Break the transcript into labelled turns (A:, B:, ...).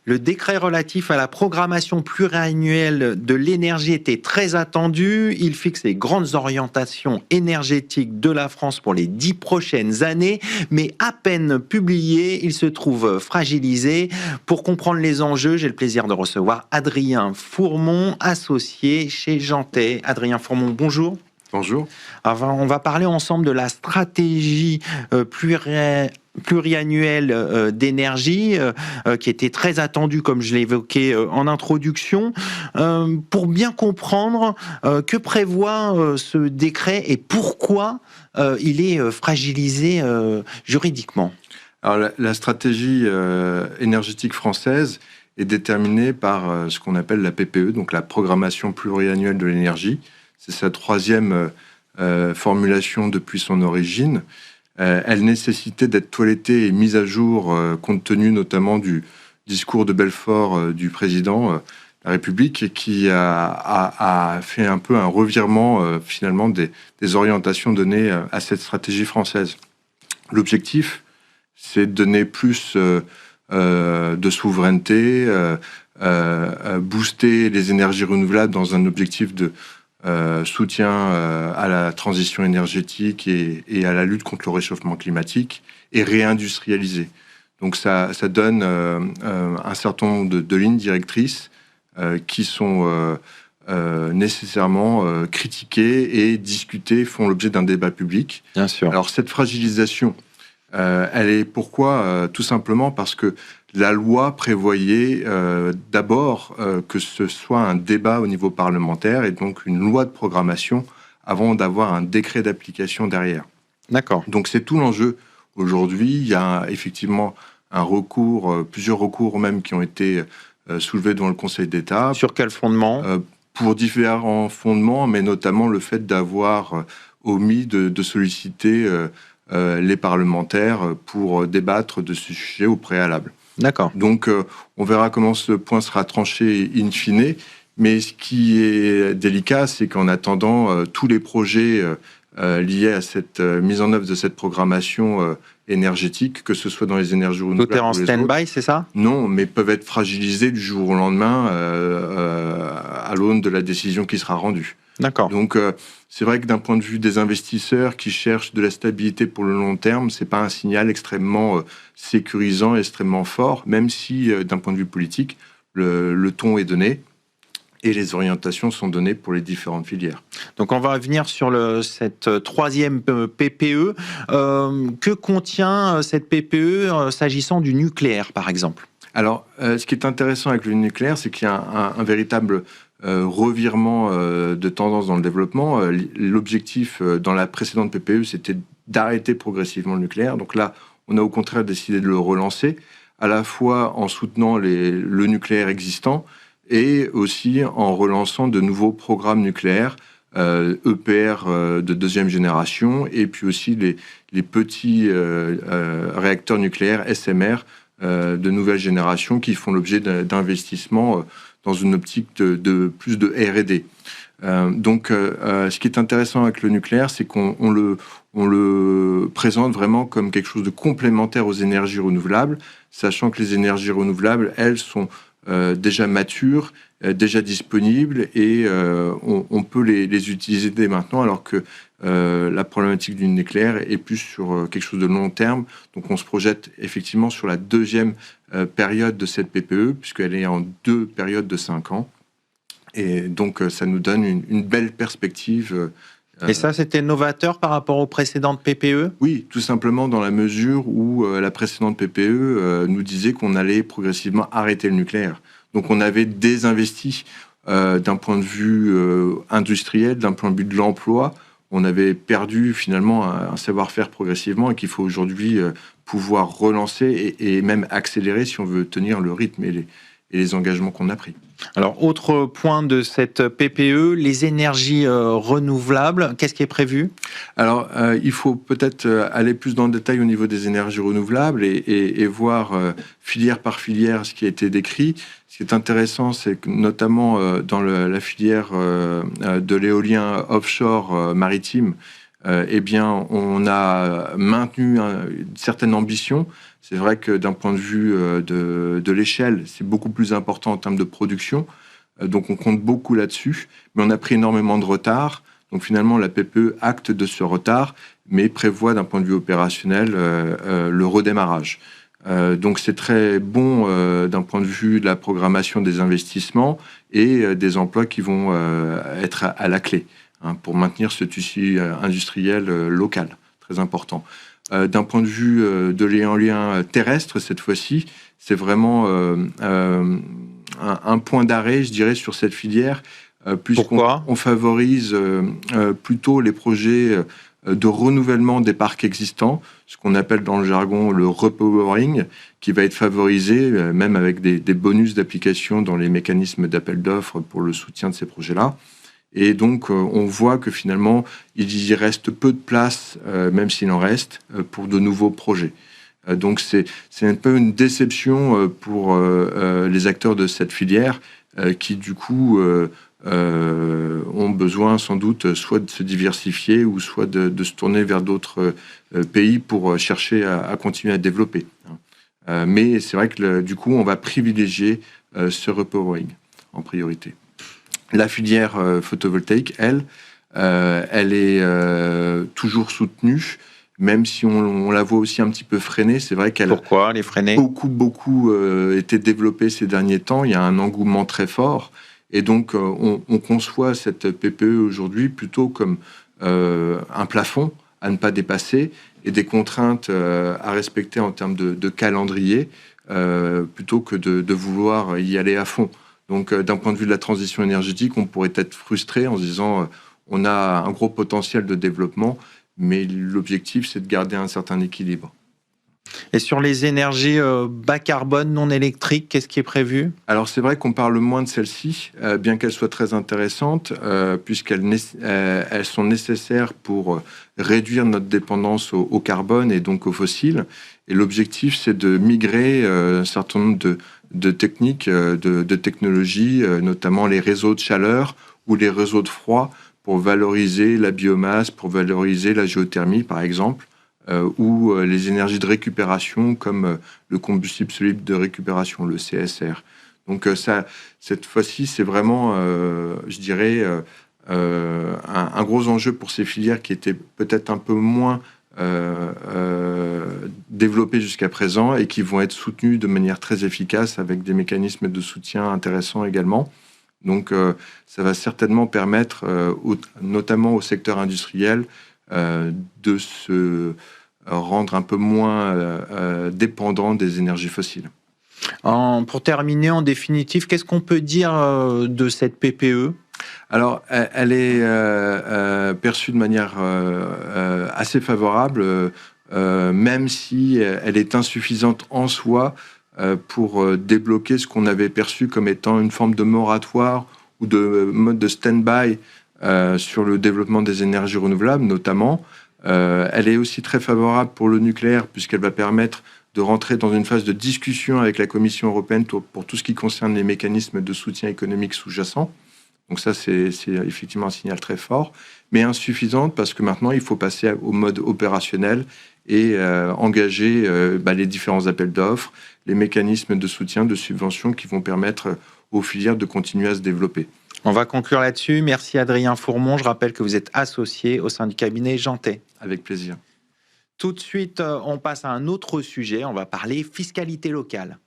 A: Le décret relatif à la programmation pluriannuelle de l'énergie était très attendu. Il fixe les grandes orientations énergétiques de la France pour les 10 prochaines années, mais à peine publié, il se trouve fragilisé. Pour comprendre les enjeux, j'ai le plaisir de recevoir Adrien Fourmont, associé chez Jantet. Adrien Fourmont, bonjour.
B: Bonjour.
A: Alors, on va parler ensemble de la stratégie pluriannuelle d'énergie qui était très attendue, comme je l'ai évoqué en introduction. Pour bien comprendre, que prévoit ce décret et pourquoi il est fragilisé juridiquement?
B: Alors, la stratégie énergétique française est déterminée par ce qu'on appelle la PPE, donc la programmation pluriannuelle de l'énergie. C'est sa troisième formulation depuis son origine. Elle nécessitait d'être toilettée et mise à jour compte tenu notamment du discours de Belfort du président de la République et qui a fait un peu un revirement finalement des orientations données à cette stratégie française. L'objectif, c'est de donner plus de souveraineté, booster les énergies renouvelables dans un objectif de soutien à la transition énergétique et à la lutte contre le réchauffement climatique et réindustrialiser. Donc ça donne un certain nombre de lignes directrices qui sont nécessairement critiquées et discutées, font l'objet d'un débat public.
A: Bien sûr.
B: Alors cette fragilisation, elle est pourquoi tout simplement parce que la loi prévoyait d'abord que ce soit un débat au niveau parlementaire et donc une loi de programmation avant d'avoir un décret d'application derrière.
A: D'accord.
B: Donc c'est tout l'enjeu aujourd'hui. Il y a effectivement un recours, plusieurs recours même qui ont été soulevés devant le Conseil d'État.
A: Sur quel fondement?
B: Pour différents fondements, mais notamment le fait d'avoir omis de solliciter les parlementaires pour débattre de ce sujet au préalable.
A: D'accord.
B: Donc, on verra comment ce point sera tranché in fine. Mais ce qui est délicat, c'est qu'en attendant, tous les projets liés à cette mise en œuvre de cette programmation énergétique, que ce soit dans les énergies renouvelables...
A: Tout est en stand-by, c'est ça?
B: Non, mais peuvent être fragilisés du jour au lendemain à l'aune de la décision qui sera rendue.
A: D'accord.
B: Donc, c'est vrai que d'un point de vue des investisseurs qui cherchent de la stabilité pour le long terme, c'est pas un signal extrêmement sécurisant, extrêmement fort, même si, d'un point de vue politique, le ton est donné et les orientations sont données pour les différentes filières.
A: Donc, on va revenir sur cette troisième PPE. Que contient cette PPE s'agissant du nucléaire, par exemple?
B: Alors, ce qui est intéressant avec le nucléaire, c'est qu'il y a un véritable revirement de tendance dans le développement. L'objectif dans la précédente PPE, c'était d'arrêter progressivement le nucléaire. Donc là, on a au contraire décidé de le relancer, à la fois en soutenant le nucléaire existant et aussi en relançant de nouveaux programmes nucléaires, EPR de deuxième génération, et puis aussi les petits réacteurs nucléaires SMR de nouvelle génération qui font l'objet d'investissements dans une optique de plus de R&D. Donc, ce qui est intéressant avec le nucléaire, c'est qu'on le présente vraiment comme quelque chose de complémentaire aux énergies renouvelables, sachant que les énergies renouvelables, elles, sont déjà matures, déjà disponibles, et on peut les utiliser dès maintenant, alors que la problématique du nucléaire est plus sur quelque chose de long terme. Donc, on se projette effectivement sur la deuxième période de cette PPE, puisqu'elle est en 2 périodes de 5 ans. Et donc, ça nous donne une belle perspective.
A: Et ça, c'était novateur par rapport aux précédentes PPE?
B: Oui, tout simplement dans la mesure où la précédente PPE nous disait qu'on allait progressivement arrêter le nucléaire. Donc, on avait désinvesti d'un point de vue industriel, d'un point de vue de l'emploi. On avait perdu finalement un savoir-faire progressivement et qu'il faut aujourd'hui pouvoir relancer et même accélérer si on veut tenir le rythme et les engagements qu'on a pris.
A: Alors, autre point de cette PPE, les énergies renouvelables, qu'est-ce qui est prévu?
B: Alors, il faut peut-être aller plus dans le détail au niveau des énergies renouvelables et voir filière par filière ce qui a été décrit. Ce qui est intéressant, c'est que notamment dans la filière de l'éolien offshore maritime, eh bien, on a maintenu une certaine ambition. C'est vrai que d'un point de vue de l'échelle, c'est beaucoup plus important en termes de production. Donc, on compte beaucoup là-dessus. Mais on a pris énormément de retard. Donc, finalement, la PPE acte de ce retard, mais prévoit d'un point de vue opérationnel le redémarrage. Donc, c'est très bon d'un point de vue de la programmation des investissements et des emplois qui vont être à la clé. Pour maintenir ce tissu industriel local, très important. D'un point de vue de l'éolien terrestre, cette fois-ci, c'est vraiment un point d'arrêt, je dirais, sur cette filière, puisqu'on favorise plutôt les projets de renouvellement des parcs existants, ce qu'on appelle dans le jargon le repowering, qui va être favorisé, même avec des bonus d'application dans les mécanismes d'appel d'offres pour le soutien de ces projets-là. Et donc, on voit que finalement, il y reste peu de place, même s'il en reste, pour de nouveaux projets. Donc, c'est un peu une déception pour les acteurs de cette filière qui, du coup, ont besoin sans doute soit de se diversifier ou soit de se tourner vers d'autres pays pour chercher à continuer à développer. Mais c'est vrai que, du coup, on va privilégier ce repowering en priorité. La filière photovoltaïque, elle est toujours soutenue, même si on la voit aussi un petit peu freinée. C'est vrai qu'elle
A: Pourquoi elle est freinée ?
B: Beaucoup été développée ces derniers temps. Il y a un engouement très fort. Et donc, on conçoit cette PPE aujourd'hui plutôt comme un plafond à ne pas dépasser et des contraintes à respecter en termes de calendrier, plutôt que de vouloir y aller à fond. Donc, d'un point de vue de la transition énergétique, on pourrait être frustré en se disant on a un gros potentiel de développement, mais l'objectif, c'est de garder un certain équilibre.
A: Et sur les énergies bas carbone, non électriques, qu'est-ce qui est prévu ?
B: Alors, c'est vrai qu'on parle moins de celles-ci, bien qu'elles soient très intéressantes, puisqu'elles sont nécessaires pour réduire notre dépendance au carbone et donc aux fossiles. Et l'objectif, c'est de migrer un certain nombre de techniques, de technologies, notamment les réseaux de chaleur ou les réseaux de froid, pour valoriser la biomasse, pour valoriser la géothermie, par exemple, ou les énergies de récupération, comme le combustible solide de récupération, le CSR. Donc cette fois-ci, c'est vraiment, je dirais, un gros enjeu pour ces filières qui étaient peut-être un peu moins développées jusqu'à présent et qui vont être soutenues de manière très efficace avec des mécanismes de soutien intéressants également. Donc, ça va certainement permettre, notamment au secteur industriel, de se rendre un peu moins dépendant des énergies fossiles.
A: Pour terminer, en définitive, qu'est-ce qu'on peut dire de cette PPE ?
B: Alors, elle est perçue de manière assez favorable, même si elle est insuffisante en soi pour débloquer ce qu'on avait perçu comme étant une forme de moratoire ou de mode de stand-by sur le développement des énergies renouvelables, notamment. Elle est aussi très favorable pour le nucléaire, puisqu'elle va permettre de rentrer dans une phase de discussion avec la Commission européenne pour tout ce qui concerne les mécanismes de soutien économique sous-jacents. Donc ça, c'est effectivement un signal très fort, mais insuffisante parce que maintenant, il faut passer au mode opérationnel et engager les différents appels d'offres, les mécanismes de soutien, de subvention qui vont permettre aux filières de continuer à se développer.
A: On va conclure là-dessus. Merci Adrien Fourmont. Je rappelle que vous êtes associé au sein du cabinet Jantet.
B: Avec plaisir.
A: Tout de suite, on passe à un autre sujet. On va parler fiscalité locale.